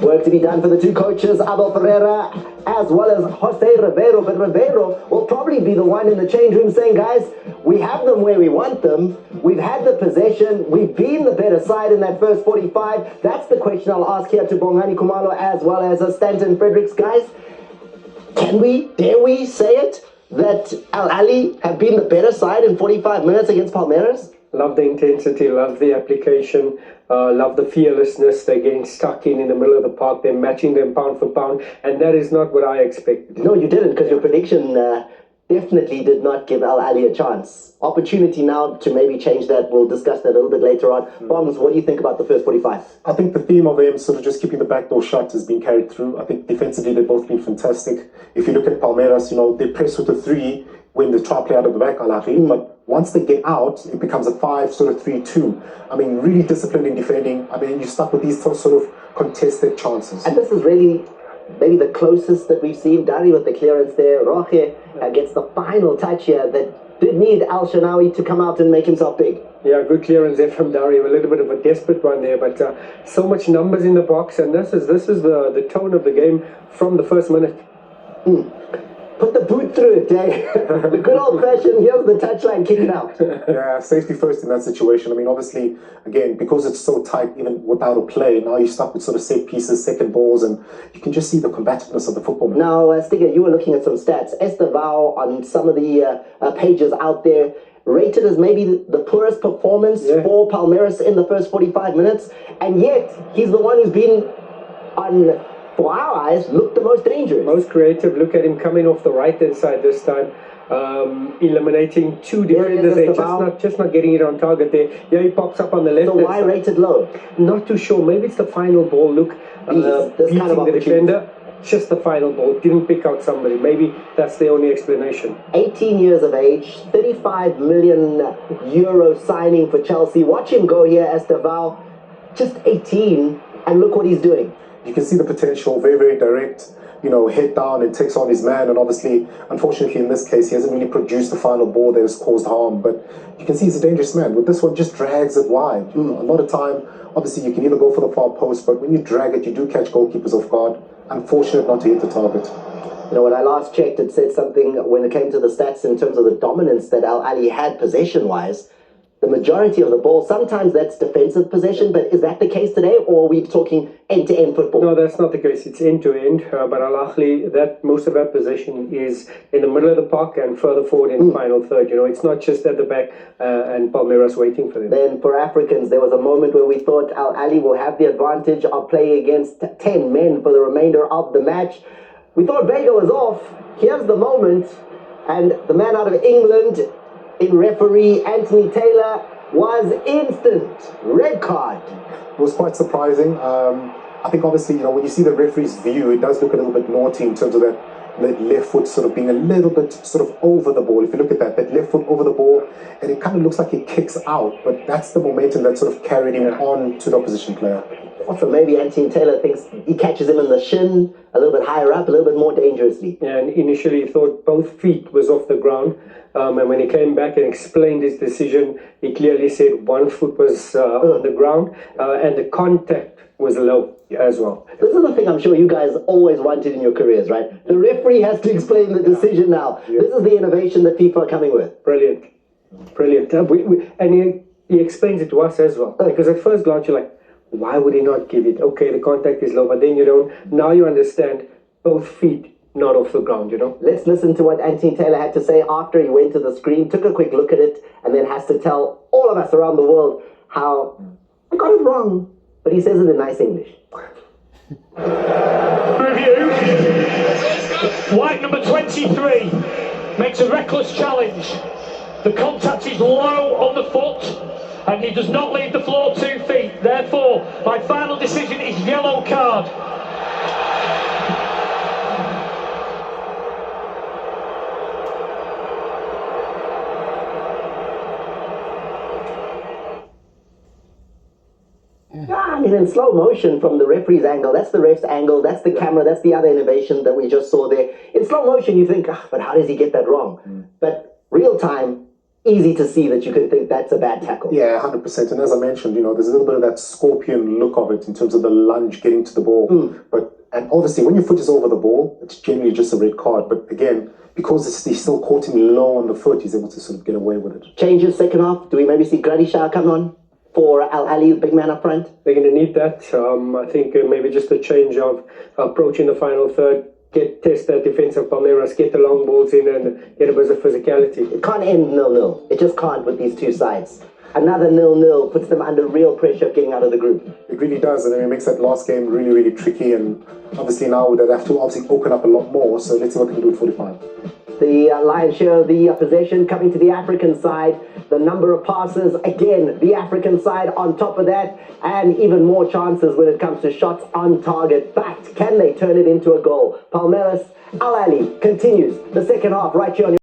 Work to be done for the two coaches, Abel Ferreira as well as Jose Rivero. But Rivero will probably be the one in the change room saying, guys, we have them where we want them. We've had the possession. We've been the better side in that first 45. That's the question I'll ask here to Bongani Kumalo as well as Stanton Fredericks. Guys, dare we say it, that Al Ahly have been the better side in 45 minutes against Palmeiras? Love the intensity, love the application, love the fearlessness. They're getting stuck in the middle of the park. They're matching them pound for pound, and that is not what I expected. No, you didn't, because your prediction definitely did not give Al Ahly a chance. Opportunity now to maybe change that. We'll discuss that a little bit later on. Bombs, what do you think about the first 45? I think the theme of them sort of just keeping the back door shut has been carried through. I think defensively they've both been fantastic. If you look at Palmeiras, they press with a 3 when they try to play out of the back, Al Ahly, but once they get out, it becomes a 5, sort of 3-2. I mean, really disciplined in defending. I mean, you're stuck with these sort of contested chances. And this is really maybe the closest that we've seen. Dari with the clearance there. Roche gets the final touch here that did need Al Shanawi to come out and make himself big. Yeah, good clearance there from Dari. A little bit of a desperate one there, but so much numbers in the box, and this is the tone of the game from the first minute. Put the boot through it, eh? The good old fashion, here's the touchline kicking out. Yeah, safety first in that situation. I mean, obviously, again, because it's so tight, even without a play, now you're stuck with sort of set pieces, second balls, and you can just see the combativeness of the football. Now, Stiga, you were looking at some stats. Estevao on some of the pages out there, rated as maybe the poorest performance for Palmeiras in the first 45 minutes, and yet he's the one who's been on, for our eyes, looked the most dangerous. Most creative. Look at him coming off the right-hand side this time, eliminating two defenders. They're just not getting it on target there. Yeah, he pops up on the left. So why rated low? Not too sure. Maybe it's the final ball. Look, beating kind of the defender. Just the final ball. Didn't pick out somebody. Maybe that's the only explanation. 18 years of age, 35 million euro signing for Chelsea. Watch him go here, Estevao. Just 18, and look what he's doing. You can see the potential, very, very direct, head down and takes on his man. And obviously, unfortunately, in this case, he hasn't really produced the final ball that has caused harm. But you can see he's a dangerous man. With this one, just drags it wide. A lot of time, obviously, you can either go for the far post, but when you drag it, you do catch goalkeepers off guard. Unfortunate not to hit the target. When I last checked, it said something when it came to the stats in terms of the dominance that Al Ahly had possession-wise. The majority of the ball, sometimes that's defensive possession, but is that the case today, or are we talking end-to-end football? No, that's not the case. It's end-to-end, but Al Ahly, most of that possession is in the middle of the park and further forward in the final third. It's not just at the back and Palmeiras waiting for them. Then for Africans, there was a moment where we thought Al Ahly will have the advantage of playing against 10 men for the remainder of the match. We thought Vega was off. Here's the moment, and the man out of England, in referee Anthony Taylor, was instant red card. It was quite surprising. I think obviously, when you see the referee's view, it does look a little bit naughty in terms of that left foot sort of being a little bit sort of over the ball. If you look at that left foot over the ball, and it kind of looks like he kicks out, but that's the momentum that sort of carried him on to the opposition player. Also, maybe Anthony Taylor thinks he catches him in the shin, a little bit higher up, a little bit more dangerously. Yeah, and initially he thought both feet was off the ground. And when he came back and explained his decision, he clearly said one foot was on the ground and the contact was low as well. This is the thing I'm sure you guys always wanted in your careers, right? The referee has to explain the decision now. Yeah. This is the innovation that FIFA are coming with. Brilliant. And he explains it to us as well. Because at first glance you're like, why would he not give it? Okay, the contact is low, but then you don't. Now you understand both feet not off the ground, Let's listen to what Anthony Taylor had to say after he went to the screen, took a quick look at it, and then has to tell all of us around the world how I got it wrong. But he says it in nice English. Review. White number 23 makes a reckless challenge. The contact is low on the foot, and he does not leave the floor 2 feet. Therefore, my final decision is yellow card. In slow motion from the referee's angle, that's the ref's angle, that's the camera, that's the other innovation that we just saw there. In slow motion, you think, but how does he get that wrong? But real time, easy to see that you can think that's a bad tackle. Yeah, 100%. And as I mentioned, there's a little bit of that scorpion look of it in terms of the lunge getting to the ball. And obviously, when your foot is over the ball, it's generally just a red card. But again, because he still caught him low on the foot, he's able to sort of get away with it. Changes second half. Do we maybe see Gradisha come on for Ahly, big man up front? They're going to need that. I think maybe just a change of approach in the final third. Test that defensive Palmeiras, get the long balls in and get a bit of physicality. It can't end 0-0. It just can't with these two sides. Another 0-0 puts them under real pressure of getting out of the group. It really does, and it makes that last game really, really tricky. And obviously now they'll have to obviously open up a lot more. So let's see what they can do at 45. The lion's share of the possession coming to the African side. The number of passes, again, the African side on top of that. And even more chances when it comes to shots on target. But can they turn it into a goal? Palmeiras, Ahly continues the second half right here on your